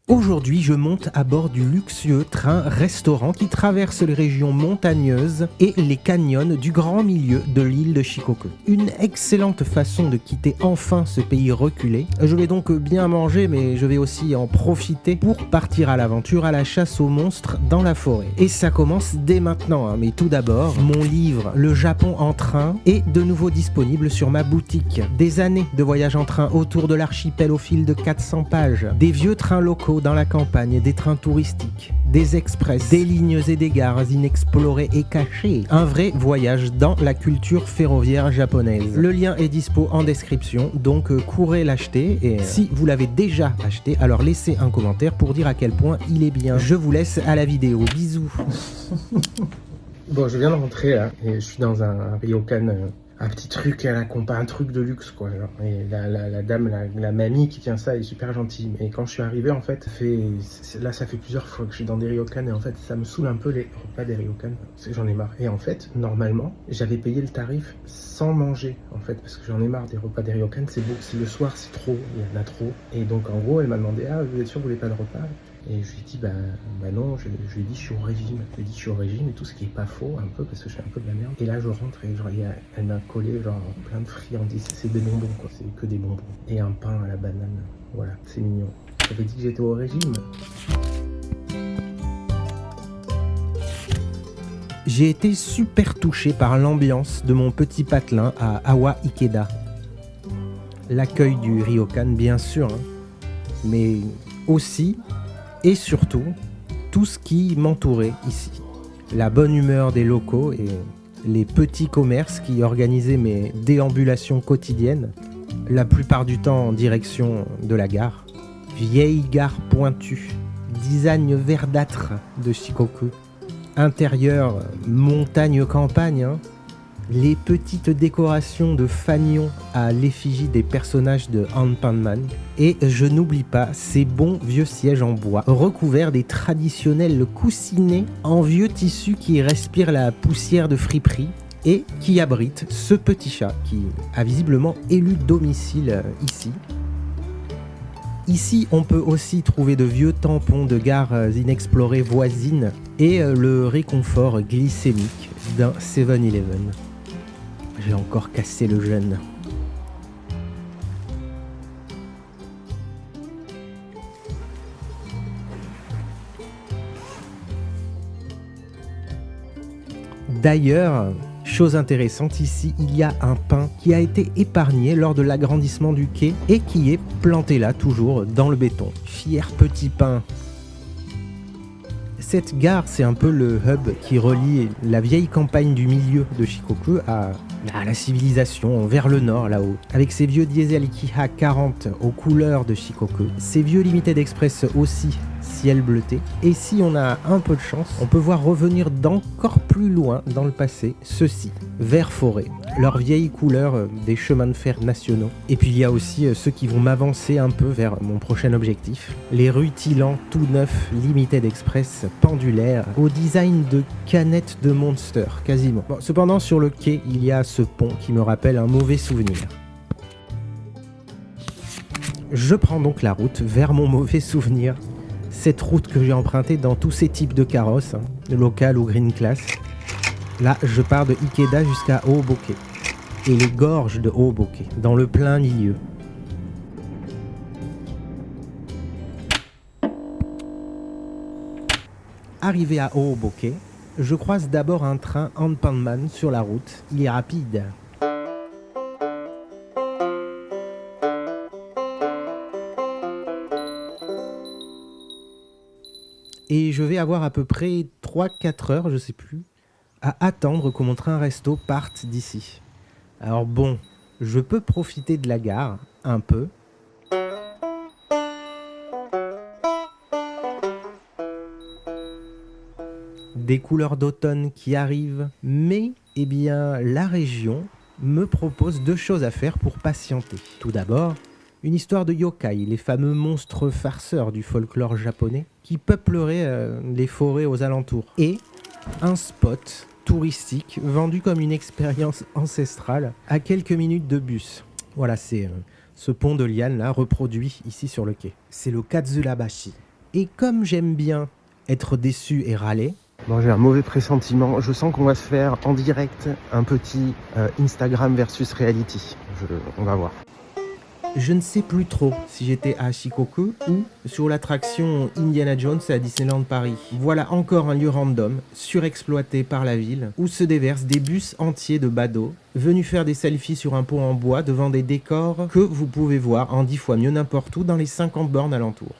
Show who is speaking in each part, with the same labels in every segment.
Speaker 1: Aujourd'hui, je monte à bord du luxueux train-restaurant qui traverse les régions montagneuses et les canyons du grand milieu de l'île de Shikoku. Une excellente façon de quitter enfin ce pays reculé. Je vais donc bien manger, mais je vais aussi en profiter pour partir à l'aventure, à la chasse aux monstres dans la forêt. Et ça commence dès maintenant, hein. Mais tout d'abord, mon livre « Le Japon en train » est de nouveau disponible sur ma boutique. Des années de voyage en train autour de l'archipel au fil de 400 pages. Des vieux trains locaux dans la campagne, des trains touristiques, des express, des lignes et des gares inexplorées et cachées. Un vrai voyage dans la culture ferroviaire japonaise. Le lien est dispo en description, donc courez l'acheter. Et si vous l'avez déjà acheté, alors laissez un commentaire pour dire à quel point il est bien. Je vous laisse à la vidéo. Bisous. Bon, je viens de rentrer là, et je suis dans un ryokan. Un petit truc à la compas, un truc de luxe quoi. Genre. Et la dame, la mamie qui tient ça est super gentille. Mais quand je suis arrivé en fait, ça fait plusieurs fois que je suis dans des ryokan et en fait ça me saoule un peu les repas des ryokan. Parce que j'en ai marre. Et en fait, normalement, j'avais payé le tarif sans manger en fait. Parce que j'en ai marre des repas des ryokan, c'est beau. Si le soir c'est trop, il y en a trop. Et donc en gros elle m'a demandé, ah vous êtes sûr que vous voulez pas de repas? Et je lui ai dit, bah non, je lui ai dit, je suis au régime. Je lui ai dit, je suis au régime et tout, ce qui est pas faux, un peu, parce que je fais un peu de la merde. Et là, je rentre et genre, elle m'a collé, genre, plein de friandises. C'est des bonbons, quoi. C'est que des bonbons. Et un pain à la banane. Voilà, c'est mignon. J'avais dit que j'étais au régime. J'ai été super touché par l'ambiance de mon petit patelin à Awa Ikeda. L'accueil du ryokan, bien sûr, hein, mais aussi et surtout tout ce qui m'entourait ici. La bonne humeur des locaux et les petits commerces qui organisaient mes déambulations quotidiennes, la plupart du temps en direction de la gare. Vieille gare pointue, design verdâtre de Shikoku, intérieur montagne-campagne, hein. Les petites décorations de fanions à l'effigie des personnages de Anpanman. Et je n'oublie pas ces bons vieux sièges en bois, recouverts des traditionnels coussinets en vieux tissu qui respirent la poussière de friperie et qui abrite ce petit chat qui a visiblement élu domicile ici. Ici, on peut aussi trouver de vieux tampons de gares inexplorées voisines et le réconfort glycémique d'un 7-Eleven. J'ai encore cassé le jeûne. D'ailleurs, chose intéressante ici, il y a un pain qui a été épargné lors de l'agrandissement du quai et qui est planté là toujours dans le béton. Fier petit pain. Cette gare, c'est un peu le hub qui relie la vieille campagne du milieu de Shikoku à la civilisation vers le nord là-haut. Avec ces vieux diesel Kiha 40 aux couleurs de Shikoku, ces vieux Limited Express aussi ciel bleuté. Et si on a un peu de chance, on peut voir revenir d'encore plus loin dans le passé ceux-ci, vert forêt, leur vieille couleur des chemins de fer nationaux. Et puis il y a aussi ceux qui vont m'avancer un peu vers mon prochain objectif, les rutilants tout neufs Limited Express pendulaires au design de canettes de Monster, quasiment. Bon, cependant sur le quai, il y a ce pont qui me rappelle un mauvais souvenir. Je prends donc la route vers mon mauvais souvenir. Cette route que j'ai empruntée dans tous ces types de carrosses, hein, local ou green class. Là, je pars de Ikeda jusqu'à Hoboke et les gorges de Hoboke, dans le plein milieu. Arrivé à Hoboke, je croise d'abord un train Anpanman sur la route. Il est rapide. Et je vais avoir à peu près 3-4 heures, je sais plus, à attendre que mon train resto parte d'ici. Alors bon, je peux profiter de la gare, un peu. Des couleurs d'automne qui arrivent, mais eh bien, la région me propose 2 choses à faire pour patienter. Tout d'abord, une histoire de yokai, les fameux monstres farceurs du folklore japonais, qui peupleraient les forêts aux alentours. Et un spot touristique vendu comme une expérience ancestrale à quelques minutes de bus. Voilà, c'est ce pont de liane là reproduit ici sur le quai. C'est le Katsurabashi. Et comme j'aime bien être déçu et râler... Bon, j'ai un mauvais pressentiment. Je sens qu'on va se faire en direct un petit Instagram versus reality. On va voir. Je ne sais plus trop si j'étais à Shikoku ou sur l'attraction Indiana Jones à Disneyland Paris. Voilà encore un lieu random, surexploité par la ville, où se déversent des bus entiers de badauds, venus faire des selfies sur un pont en bois devant des décors que vous pouvez voir en 10 fois mieux n'importe où dans les 50 bornes alentours.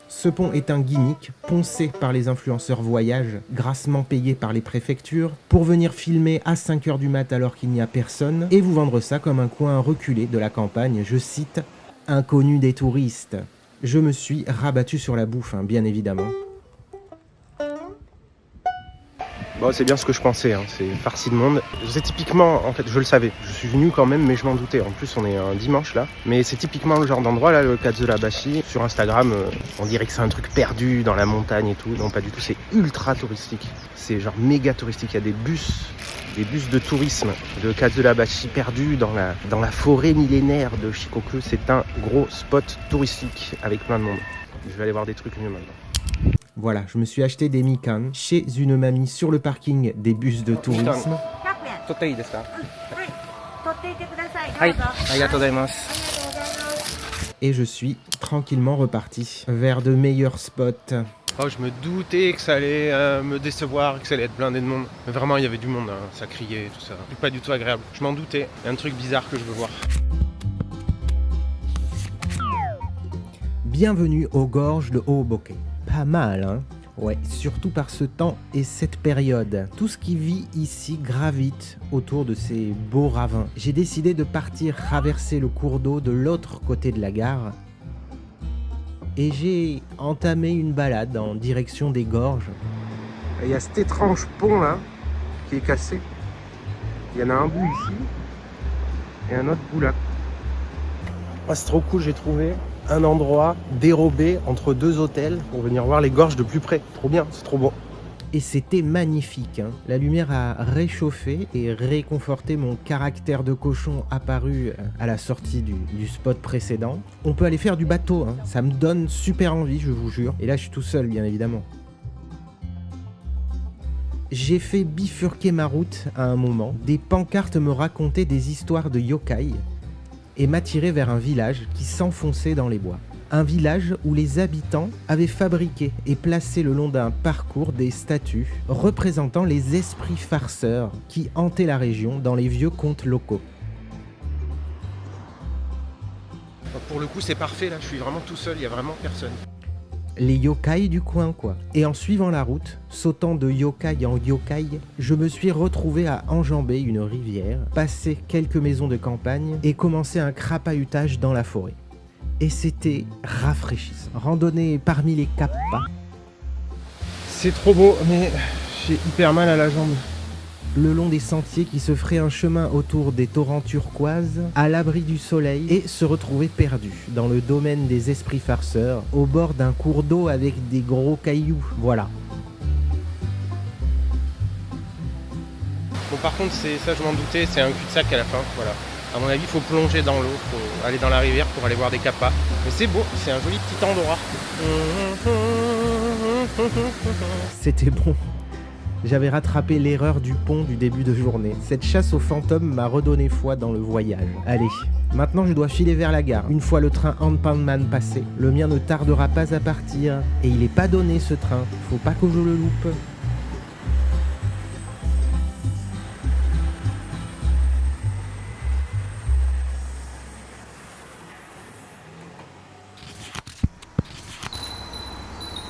Speaker 1: Ce pont est un gimmick poncé par les influenceurs voyage, grassement payés par les préfectures, pour venir filmer à 5h du mat alors qu'il n'y a personne, et vous vendre ça comme un coin reculé de la campagne, je cite, « inconnu des touristes ». Je me suis rabattu sur la bouffe, bien évidemment. Bon, c'est bien ce que je pensais, c'est farci de monde. C'est typiquement, en fait, je le savais, je suis venu quand même, mais je m'en doutais. En plus, on est un dimanche là, mais c'est typiquement le genre d'endroit là, le Kazurabashi. Sur Instagram, on dirait que c'est un truc perdu dans la montagne et tout. Non, pas du tout, c'est ultra touristique. C'est genre méga touristique. Il y a des bus de tourisme de Kazurabashi perdus dans la forêt millénaire de Shikoku. C'est un gros spot touristique avec plein de monde. Je vais aller voir des trucs mieux maintenant. Voilà, je me suis acheté des mikan chez une mamie sur le parking des bus de tourisme. Et je suis tranquillement reparti vers de meilleurs spots. Oh, je me doutais que ça allait me décevoir, que ça allait être blindé de monde. Mais vraiment, il y avait du monde, ça criait, tout ça. Pas du tout agréable. Je m'en doutais. Il y a un truc bizarre que je veux voir. Bienvenue aux gorges de Hohoboke. Pas mal, Ouais, surtout par ce temps et cette période. Tout ce qui vit ici gravite autour de ces beaux ravins. J'ai décidé de partir traverser le cours d'eau de l'autre côté de la gare. Et j'ai entamé une balade en direction des gorges. Il y a cet étrange pont là, qui est cassé. Il y en a un bout ici, et un autre bout là. Oh, c'est trop cool, j'ai trouvé un endroit dérobé entre deux hôtels pour venir voir les gorges de plus près. Trop bien, c'est trop beau. Et c'était magnifique. La lumière a réchauffé et réconforté mon caractère de cochon apparu à la sortie du spot précédent. On peut aller faire du bateau, ça me donne super envie, je vous jure. Et là, je suis tout seul, bien évidemment. J'ai fait bifurquer ma route à un moment. Des pancartes me racontaient des histoires de yokai et m'attirer vers un village qui s'enfonçait dans les bois. Un village où les habitants avaient fabriqué et placé le long d'un parcours des statues représentant les esprits farceurs qui hantaient la région dans les vieux contes locaux. Pour le coup, c'est parfait, là, je suis vraiment tout seul, il n'y a vraiment personne. Les yokai du coin, quoi. Et en suivant la route, sautant de yokai en yokai, je me suis retrouvé à enjamber une rivière, passer quelques maisons de campagne et commencer un crapahutage dans la forêt. Et c'était rafraîchissant. Randonnée parmi les kappas. C'est trop beau, mais j'ai hyper mal à la jambe. Le long des sentiers qui se feraient un chemin autour des torrents turquoises, à l'abri du soleil, et se retrouver perdu dans le domaine des esprits farceurs, au bord d'un cours d'eau avec des gros cailloux, voilà. Bon, par contre, c'est ça, je m'en doutais, c'est un cul-de-sac à la fin, voilà. À mon avis, il faut plonger dans l'eau, il faut aller dans la rivière pour aller voir des kappas. Mais c'est beau, c'est un joli petit endroit. C'était bon. J'avais rattrapé l'erreur du pont du début de journée. Cette chasse aux fantômes m'a redonné foi dans le voyage. Allez, maintenant je dois filer vers la gare. Une fois le train Hanpanman passé, le mien ne tardera pas à partir. Et il est pas donné ce train, faut pas que je le loupe.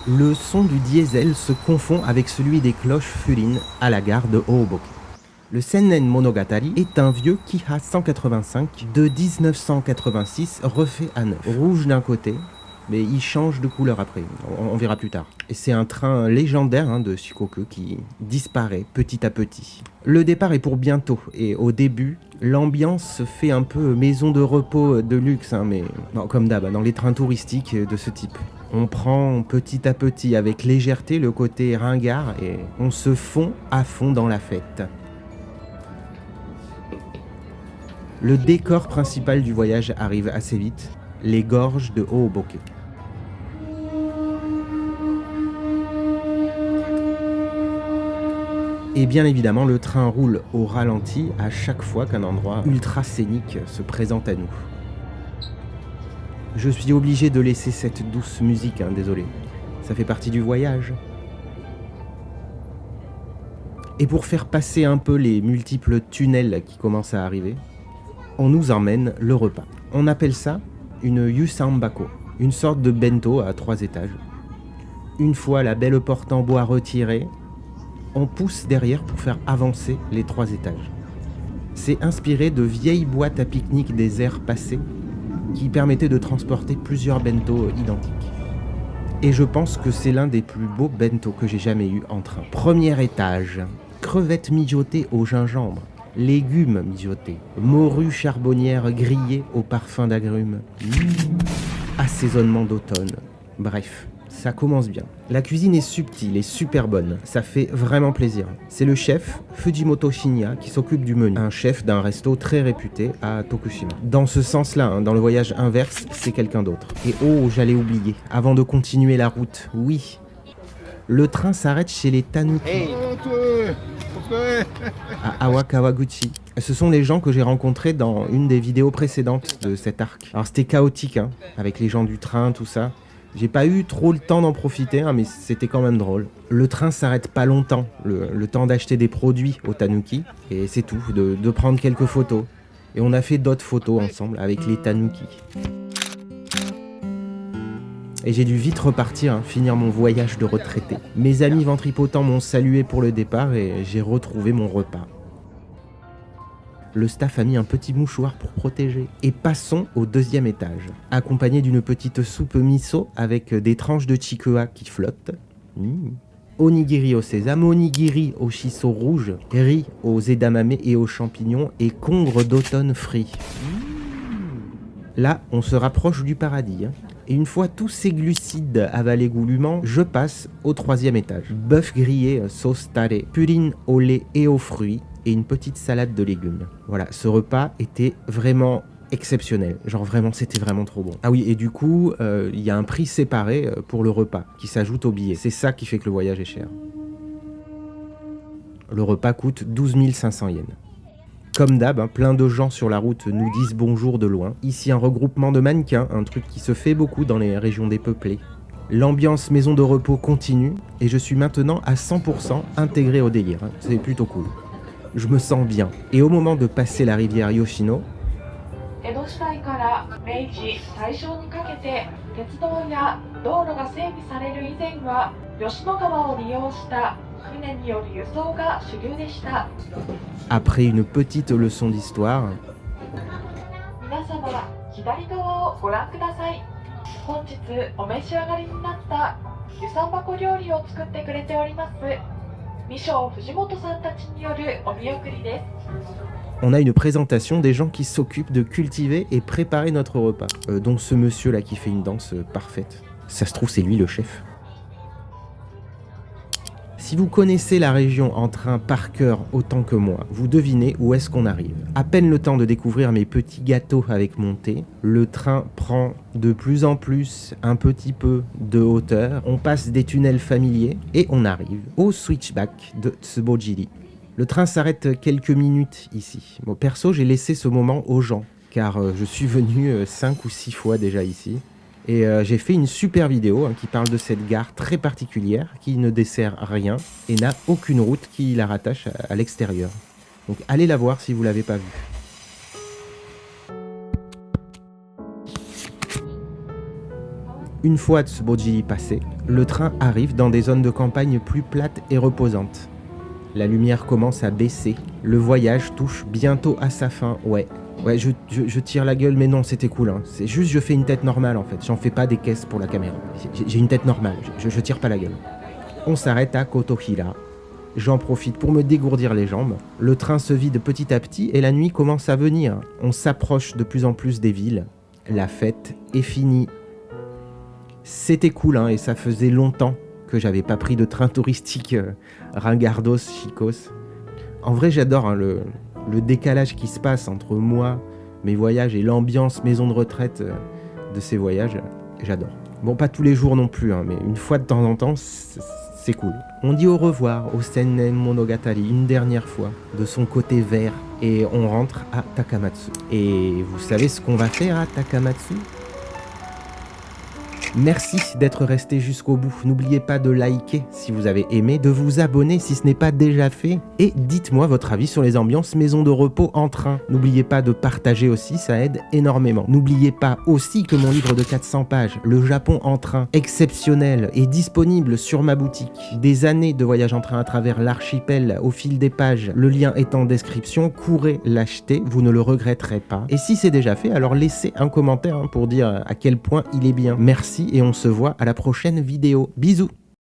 Speaker 1: Le son du diesel se confond avec celui des cloches Furin à la gare de Hohoboke. Le Sennen Monogatari est un vieux Kiha 185 de 1986 refait à neuf. Rouge d'un côté, mais il change de couleur après, on verra plus tard. Et c'est un train légendaire de Shikoku qui disparaît petit à petit. Le départ est pour bientôt, et au début, l'ambiance se fait un peu maison de repos de luxe, mais non, comme d'hab, dans les trains touristiques de ce type. On prend petit à petit avec légèreté le côté ringard et on se fond à fond dans la fête. Le décor principal du voyage arrive assez vite, les gorges de Hohoboke. Et bien évidemment, le train roule au ralenti à chaque fois qu'un endroit ultra scénique se présente à nous. Je suis obligé de laisser cette douce musique, désolé. Ça fait partie du voyage. Et pour faire passer un peu les multiples tunnels qui commencent à arriver, on nous emmène le repas. On appelle ça une yusambako, une sorte de bento à 3 étages. Une fois la belle porte en bois retirée, on pousse derrière pour faire avancer les 3 étages. C'est inspiré de vieilles boîtes à pique-nique des ères passées qui permettaient de transporter plusieurs bento identiques. Et je pense que c'est l'un des plus beaux bento que j'ai jamais eu en train. Premier étage, crevettes mijotées au gingembre, légumes mijotés, morue charbonnière grillée au parfum d'agrumes, assaisonnement d'automne. Bref, ça commence bien. La cuisine est subtile et super bonne, ça fait vraiment plaisir. C'est le chef, Fujimoto Shinya, qui s'occupe du menu, un chef d'un resto très réputé à Tokushima. Dans ce sens-là, dans le voyage inverse, c'est quelqu'un d'autre. Et oh, j'allais oublier, avant de continuer la route, oui, le train s'arrête chez les Tanuki, à Awakawaguchi. Ce sont les gens que j'ai rencontrés dans une des vidéos précédentes de cet arc. Alors c'était chaotique, avec les gens du train, tout ça. J'ai pas eu trop le temps d'en profiter, mais c'était quand même drôle. Le train s'arrête pas longtemps, le temps d'acheter des produits au Tanuki, et c'est tout, de prendre quelques photos. Et on a fait d'autres photos ensemble avec les Tanuki. Et j'ai dû vite repartir, finir mon voyage de retraité. Mes amis ventripotents m'ont salué pour le départ et j'ai retrouvé mon repas. Le staff a mis un petit mouchoir pour protéger. Et passons au 2e étage, accompagné d'une petite soupe miso avec des tranches de chikua qui flottent. Onigiri au sésame, onigiri au shiso rouge, riz aux edamame et aux champignons et congre d'automne frits. Là, on se rapproche du paradis. Et une fois tous ces glucides avalés goulûment, je passe au 3e étage. Bœuf grillé, sauce taré, pudding au lait et aux fruits, et une petite salade de légumes. Voilà, ce repas était vraiment exceptionnel. Genre vraiment, c'était vraiment trop bon. Ah oui, et du coup, il y a un prix séparé pour le repas, qui s'ajoute au billet. C'est ça qui fait que le voyage est cher. Le repas coûte 12 500 yens. Comme d'hab, plein de gens sur la route nous disent bonjour de loin. Ici, un regroupement de mannequins, un truc qui se fait beaucoup dans les régions dépeuplées. L'ambiance maison de repos continue, et je suis maintenant à 100% intégré au délire. C'est plutôt cool. Je me sens bien. Et au moment de passer la rivière Yoshino, après une petite leçon d'histoire, on a une présentation des gens qui s'occupent de cultiver et préparer notre repas, dont ce monsieur là qui fait une danse parfaite. Ça se trouve, c'est lui le chef. Si vous connaissez la région en train par cœur autant que moi, vous devinez où est-ce qu'on arrive. À peine le temps de découvrir mes petits gâteaux avec mon thé, le train prend de plus en plus un petit peu de hauteur, on passe des tunnels familiers et on arrive au switchback de Tsubojiri. Le train s'arrête quelques minutes ici. Bon, perso, j'ai laissé ce moment aux gens, car je suis venu 5 ou 6 fois déjà ici. Et j'ai fait une super vidéo qui parle de cette gare très particulière qui ne dessert rien et n'a aucune route qui la rattache à l'extérieur. Donc allez la voir si vous ne l'avez pas vue. Une fois Tsubojiri passé, le train arrive dans des zones de campagne plus plates et reposantes. La lumière commence à baisser. Le voyage touche bientôt à sa fin, ouais. Ouais, je tire la gueule, mais non, c'était cool. C'est juste, je fais une tête normale, en fait. J'en fais pas des caisses pour la caméra. J'ai une tête normale, je tire pas la gueule. On s'arrête à Kotohira. J'en profite pour me dégourdir les jambes. Le train se vide petit à petit et la nuit commence à venir. On s'approche de plus en plus des villes. La fête est finie. C'était cool, et ça faisait longtemps que j'avais pas pris de train touristique ringardos, chicos. En vrai, j'adore le décalage qui se passe entre moi, mes voyages et l'ambiance maison de retraite de ces voyages, j'adore. Bon, pas tous les jours non plus, mais une fois de temps en temps, c'est cool. On dit au revoir au Seinen Monogatari une dernière fois, de son côté vert, et on rentre à Takamatsu. Et vous savez ce qu'on va faire à Takamatsu ? Merci d'être resté jusqu'au bout. N'oubliez pas de liker si vous avez aimé, de vous abonner si ce n'est pas déjà fait. Et dites-moi votre avis sur les ambiances maison de repos en train. N'oubliez pas de partager aussi, ça aide énormément. N'oubliez pas aussi que mon livre de 400 pages, Le Japon en train, exceptionnel, est disponible sur ma boutique. Des années de voyage en train à travers l'archipel au fil des pages. Le lien est en description. Courez l'acheter, vous ne le regretterez pas. Et si c'est déjà fait, alors laissez un commentaire pour dire à quel point il est bien. Merci et on se voit à la prochaine vidéo. Bisous!